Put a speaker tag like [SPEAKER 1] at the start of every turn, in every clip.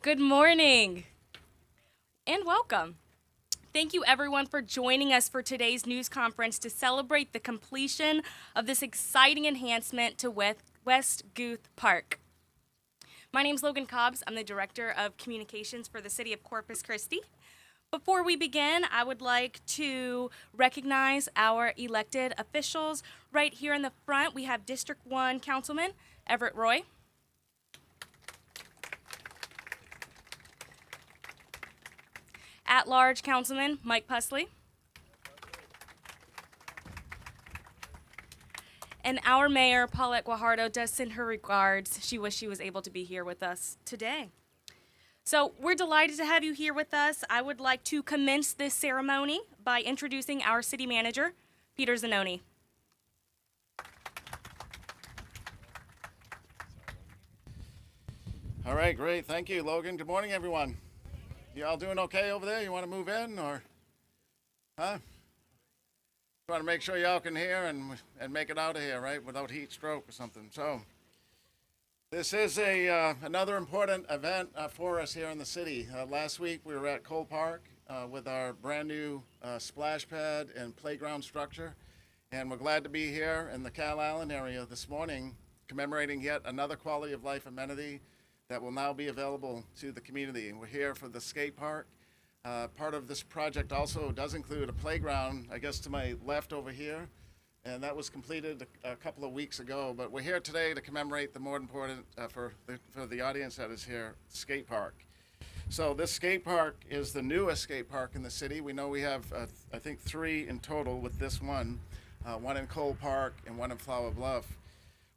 [SPEAKER 1] Good morning and welcome. Thank you everyone for joining us for today's news conference to celebrate the completion of this exciting enhancement to West Guth Park. My name is Logan Cobbs. I'm the Director of Communications for the City of Corpus Christi. Before we begin, I would like to recognize our elected officials. Right here in the front, we have District 1 Councilman Everett Roy. At-large Councilman Mike Pusley. And our Mayor, Paulette Guajardo, does send her regards. She wished she was able to be here with us today. So we're delighted to have you here with us. I would like to commence this ceremony by introducing our city manager, Peter Zanoni.
[SPEAKER 2] All right, great. Thank you, Logan. Good morning, everyone. You all doing okay over there? You want to move in or, huh? Trying to make sure y'all can hear and make it out of here, right, without heat stroke or something. So this is another important event for us here in the city. Last week we were at Cole Park with our brand new splash pad and playground structure, and we're glad to be here in the Cal Island area this morning commemorating yet another quality of life amenity that will now be available to the community. And we're here for the skate park. Part of this project also does include a playground, I guess to my left over here, and that was completed a couple of weeks ago. But we're here today to commemorate the more important, for the audience that is here, skate park. So this skate park is the newest skate park in the city. We know we have, I think, 3 in total with this one in Cole Park and one in Flower Bluff.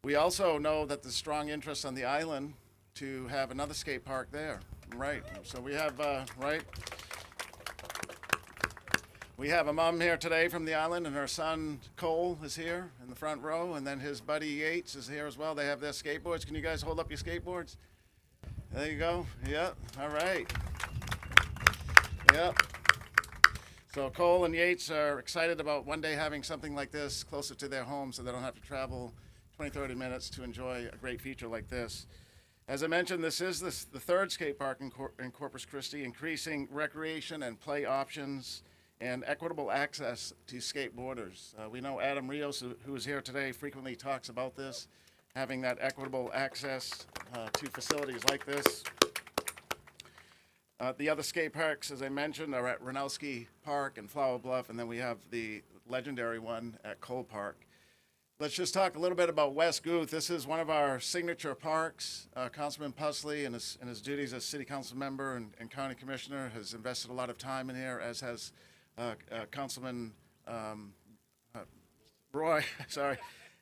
[SPEAKER 2] We also know that there's strong interest on the island to have another skate park there, right? So we have, we have a mom here today from the island, and her son Cole is here in the front row, and then his buddy Yates is here as well. They have their skateboards. Can you guys hold up your skateboards? There you go. Yep. All right. Yep. So Cole and Yates are excited about one day having something like this closer to their home so they don't have to travel 20, 30 minutes to enjoy a great feature like this. As I mentioned, this is the third skate park in Corpus Christi, increasing recreation and play options and equitable access to skateboarders. We know Adam Rios, who is here today, frequently talks about this, having that equitable access to facilities like this. The other skate parks, as I mentioned, are at Ranowski Park and Flower Bluff, and then we have the legendary one at Cole Park. Let's just talk a little bit about West Guth. This is one of our signature parks. Councilman Pusley, in his duties as city council member and county commissioner, has invested a lot of time in here, as has Councilman Roy,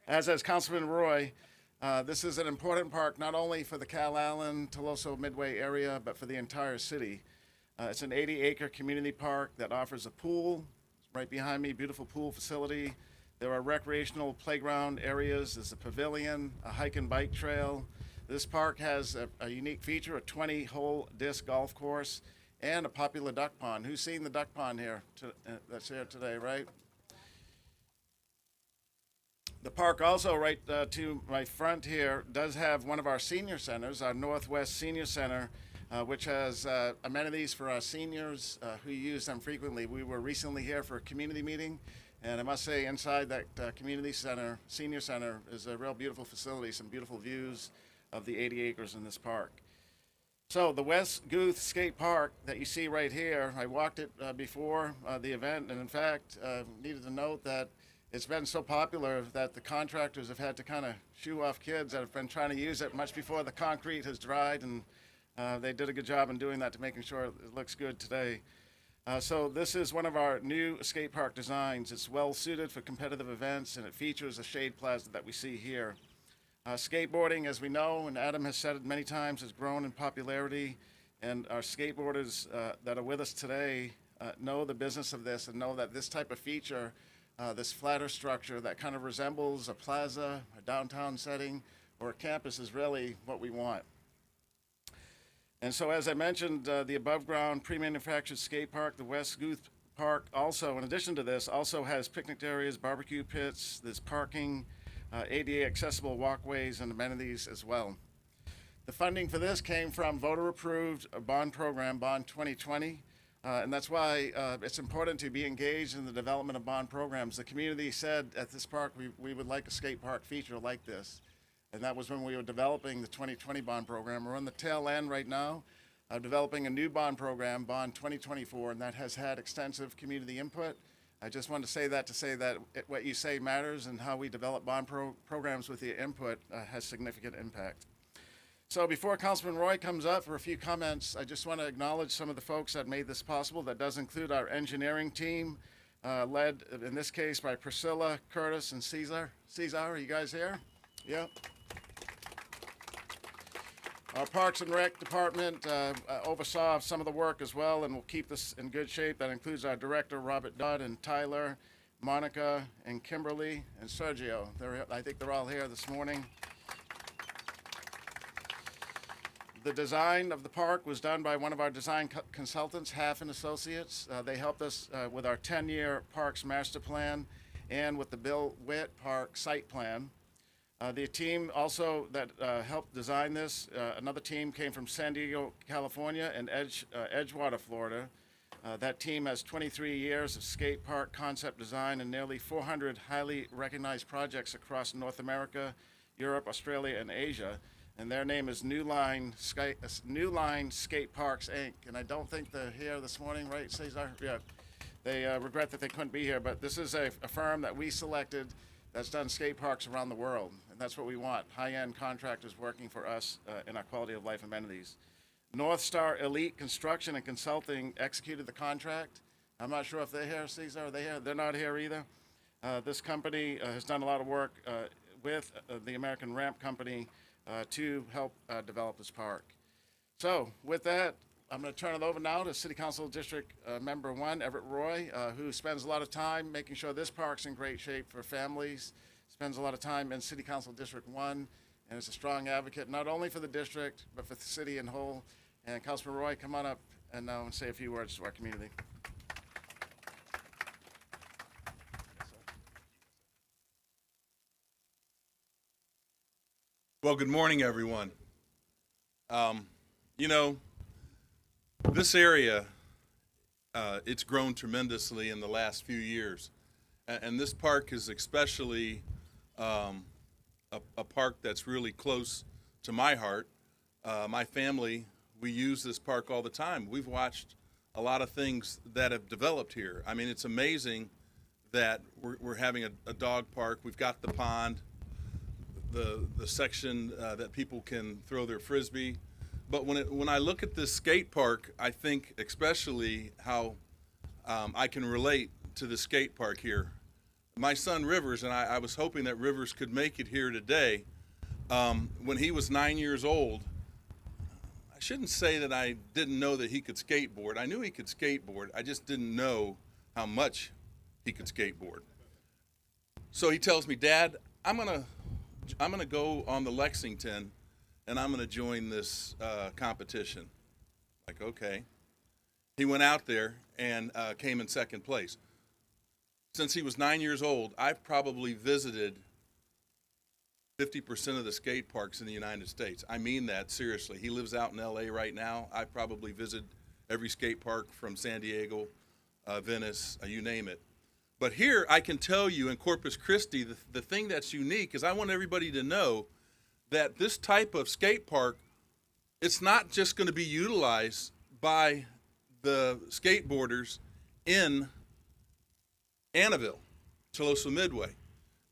[SPEAKER 2] as has Councilman Roy. This is an important park not only for the Cal Island, Toloso, Midway area, but for the entire city. It's an 80-acre community park that offers a pool right behind me, beautiful pool facility. There are recreational playground areas. There's a pavilion, a hike and bike trail. This park has a unique feature, a 20-hole disc golf course, and a popular duck pond. Who's seen the duck pond here that's here today, right? The park also, right to my front here, does have one of our senior centers, our Northwest Senior Center, which has amenities for our seniors who use them frequently. We were recently here for a community meeting, and I must say, inside that community center, senior center, is a real beautiful facility, some beautiful views of the 80 acres in this park. So the West Guth Skate Park that you see right here, I walked it before the event, and in fact, needed to note that it's been so popular that the contractors have had to kind of shoo off kids that have been trying to use it much before the concrete has dried, and they did a good job in doing that to making sure it looks good today. So this is one of our new skate park designs. It's well suited for competitive events, and it features a shade plaza that we see here. Skateboarding, as we know, and Adam has said it many times, has grown in popularity, and our skateboarders that are with us today know the business of this and know that this type of feature, this flatter structure that kind of resembles a plaza, a downtown setting, or a campus is really what we want. And so, as I mentioned, the above-ground pre-manufactured skate park, the West Guth Park, also, in addition to this, also has picnic areas, barbecue pits, there's parking, ADA accessible walkways and amenities as well. The funding for this came from voter-approved bond program, Bond 2020, and that's why it's important to be engaged in the development of bond programs. The community said at this park we would like a skate park feature like this, and that was when we were developing the 2020 bond program. We're on the tail end right now of developing a new bond program, Bond 2024, and that has had extensive community input. I just wanted to say that what you say matters, and how we develop bond programs with your input has significant impact. So before Councilman Roy comes up for a few comments, I just want to acknowledge some of the folks that made this possible. That does include our engineering team, led in this case by Priscilla, Curtis, and Cesar. Cesar, are you guys here? Yeah. Our Parks and Rec department oversaw some of the work as well, and will keep this in good shape. That includes our director, Robert Dodd, and Tyler, Monica, and Kimberly, and Sergio. I think they're all here this morning. The design of the park was done by one of our design consultants, Half and Associates. They helped us with our 10-year Parks Master Plan and with the Bill Witt Park Site Plan. The team also that helped design this, another team came from San Diego, California, and Edgewater, Florida. That team has 23 years of skate park concept design and nearly 400 highly recognized projects across North America, Europe, Australia, and Asia. And their name is New Line Skate Parks, Inc. And I don't think they're here this morning, right, Cesar? Yeah. They regret that they couldn't be here, but this is a firm that we selected that's done skate parks around the world. And that's what we want, high-end contractors working for us in our quality of life amenities. North Star Elite Construction and Consulting executed the contract. I'm not sure if they're here, Cesar. Are they here? They're not here either. This company has done a lot of work with the American Ramp Company to help develop this park. So with that, I'm going to turn it over now to City Council District Member 1, Everett Roy, who spends a lot of time making sure this park's in great shape for families, spends a lot of time in City Council District 1, and is a strong advocate not only for the district, but for the city in whole. And Councilman Roy, come on up and now say a few words to our community.
[SPEAKER 3] Well, good morning, everyone. You know, this area, it's grown tremendously in the last few years. And this park is especially a park that's really close to my heart. My family, we use this park all the time. We've watched a lot of things that have developed here. I mean, it's amazing that we're having a dog park. We've got the pond, the section that people can throw their frisbee. But when I look at this skate park, I think especially how I can relate to the skate park here. My son Rivers, and I was hoping that Rivers could make it here today. When he was 9 years old, I shouldn't say that I didn't know that he could skateboard. I knew he could skateboard. I just didn't know how much he could skateboard. So he tells me, Dad, I'm gonna go on the Lexington, and I'm gonna join this competition. Like, okay. He went out there and came in second place. Since he was 9 years old, I've probably visited 50% of the skate parks in the United States. I mean that seriously. He lives out in LA right now. I probably visit every skate park from San Diego, Venice, you name it. But here, I can tell you in Corpus Christi, the thing that's unique is I want everybody to know that this type of skate park, it's not just going to be utilized by the skateboarders in Annaville, Choloso Midway.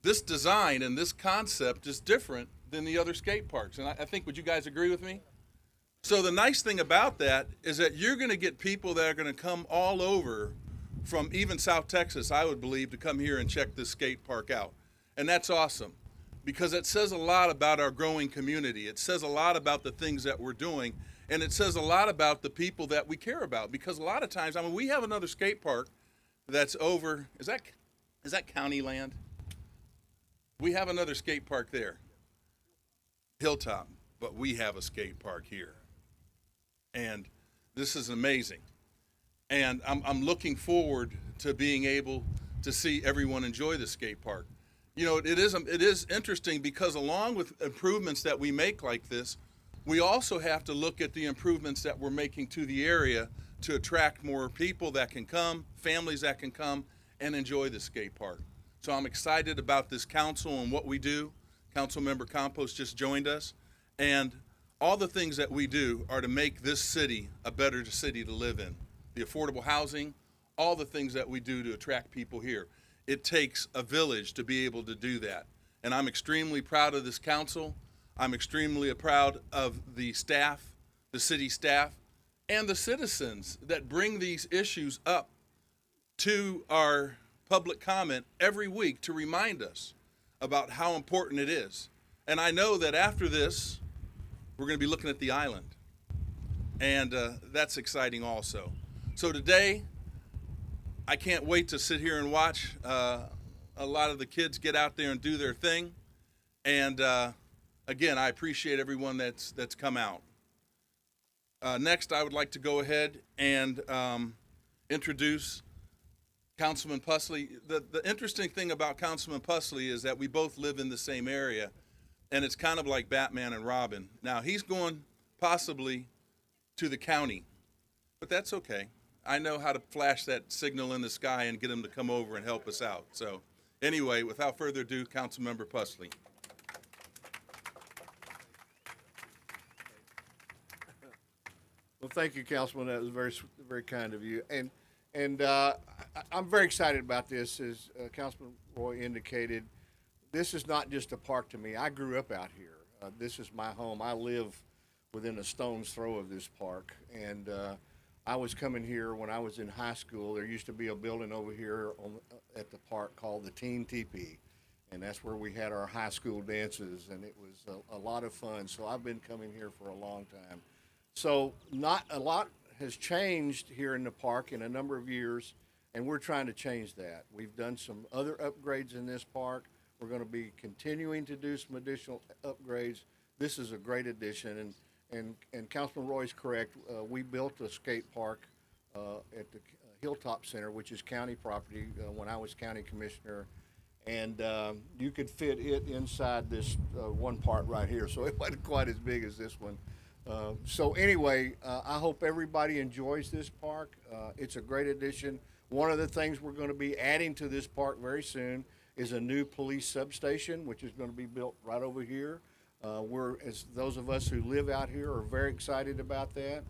[SPEAKER 3] This design and this concept is different than the other skate parks. And I think, would you guys agree with me? So the nice thing about that is that you're going to get people that are going to come all over from even South Texas, I would believe, to come here and check this skate park out. And that's awesome because it says a lot about our growing community. It says a lot about the things that we're doing, and it says a lot about the people that we care about, because a lot of times, I mean, we have another skate park that's over, is that county land? We have another skate park there, Hilltop, but we have a skate park here. And this is amazing. And I'm looking forward to being able to see everyone enjoy the skate park. You know, it is interesting because along with improvements that we make like this, We also have to look at the improvements that we're making to the area to attract more people that can come, families that can come and enjoy the skate park. So I'm excited about this council and what we do. Councilmember Campos just joined us, and all the things that we do are to make this city a better city to live in. The affordable housing, all the things that we do to attract people here. It takes a village to be able to do that. And I'm extremely proud of this council. I'm extremely proud of the staff, the city staff, and the citizens that bring these issues up to our public comment every week to remind us about how important it is. And I know that after this, we're going to be looking at the island. And that's exciting also. So today, I can't wait to sit here and watch a lot of the kids get out there and do their thing. And again, I appreciate everyone that's come out. Next, I would like to go ahead and introduce Councilman Pusley. The interesting thing about Councilman Pusley is that we both live in the same area, and it's kind of like Batman and Robin. Now, he's going possibly to the county, but that's okay. I know how to flash that signal in the sky and get him to come over and help us out. So anyway, without further ado, Councilmember Pusley.
[SPEAKER 4] Well, thank you, Councilman. That was very kind of you. And I'm very excited about this. As Councilman Roy indicated, this is not just a park to me. I grew up out here. This is my home. I live within a stone's throw of this park. And I was coming here when I was in high school. There used to be a building over here at the park called the Teen Teepee. And that's where we had our high school dances. And it was a lot of fun. So I've been coming here for a long time. So not a lot has changed here in the park in a number of years, and we're trying to change that. We've done some other upgrades in this park. We're going to be continuing to do some additional upgrades. This is a great addition, and Councilman Roy's correct. We built a skate park at the Hilltop Center, which is county property, when I was county commissioner, and you could fit it inside this one part right here, so it wasn't quite as big as this one. So anyway, I hope everybody enjoys this park. It's a great addition. One of the things we're going to be adding to this park very soon is a new police substation, which is going to be built right over here. As those of us who live out here are very excited about that.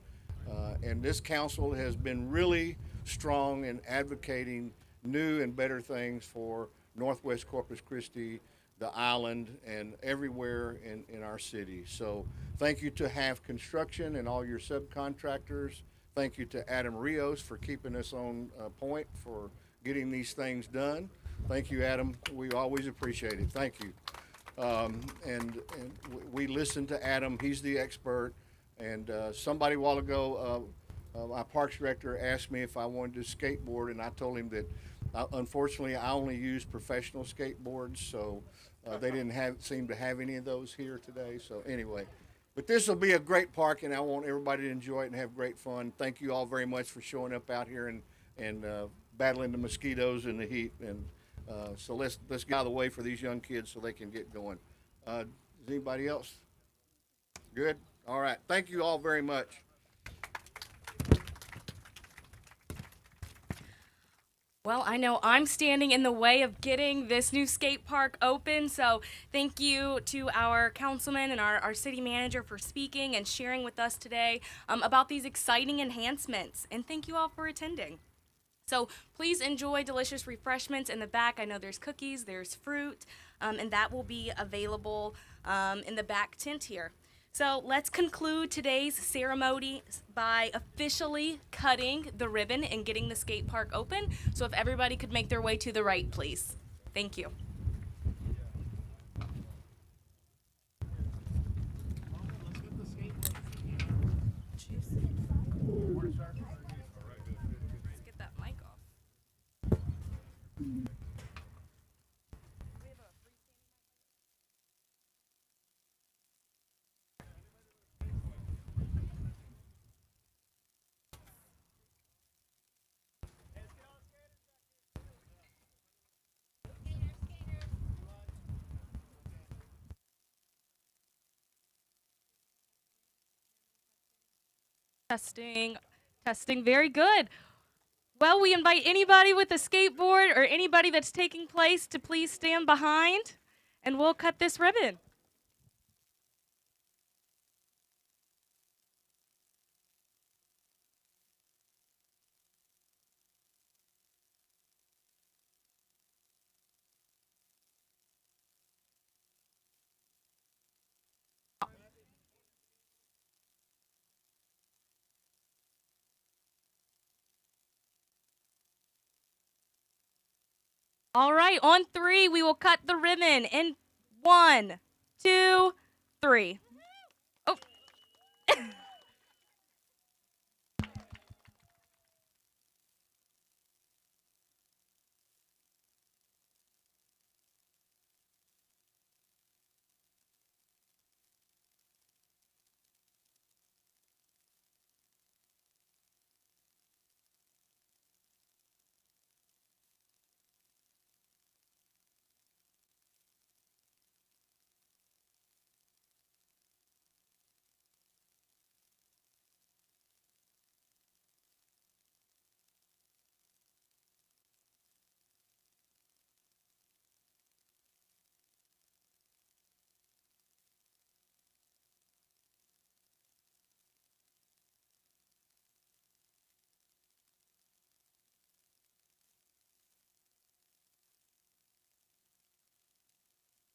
[SPEAKER 4] And this council has been really strong in advocating new and better things for Northwest Corpus Christi, the island, and everywhere in our city. So thank you to Have Construction and all your subcontractors. Thank you to Adam Rios for keeping us on point for getting these things done. Thank you, Adam. We always appreciate it. Thank you. And we listen to Adam. He's the expert. And somebody a while ago, my parks director asked me if I wanted to skateboard, and I told him that unfortunately I only use professional skateboards, so they didn't seem to have any of those here today. So anyway, but this will be a great park, and I want everybody to enjoy it and have great fun. Thank you all very much for showing up out here and battling the mosquitoes and the heat. And so let's get out of the way for these young kids so they can get going. Does anybody else? Good? All right. Thank you all very much.
[SPEAKER 1] Well, I know I'm standing in the way of getting this new skate park open, so thank you to our councilman and our city manager for speaking and sharing with us today about these exciting enhancements, and thank you all for attending. So please enjoy delicious refreshments in the back. I know there's cookies, there's fruit, and that will be available in the back tent here. So let's conclude today's ceremony by officially cutting the ribbon and getting the skate park open. So if everybody could make their way to the right, please. Thank you. Let's get that mic off. Testing, testing, very good. Well, we invite anybody with a skateboard or anybody that's taking place to please stand behind, and we'll cut this ribbon. All right, on three, we will cut the ribbon in 1, 2, 3.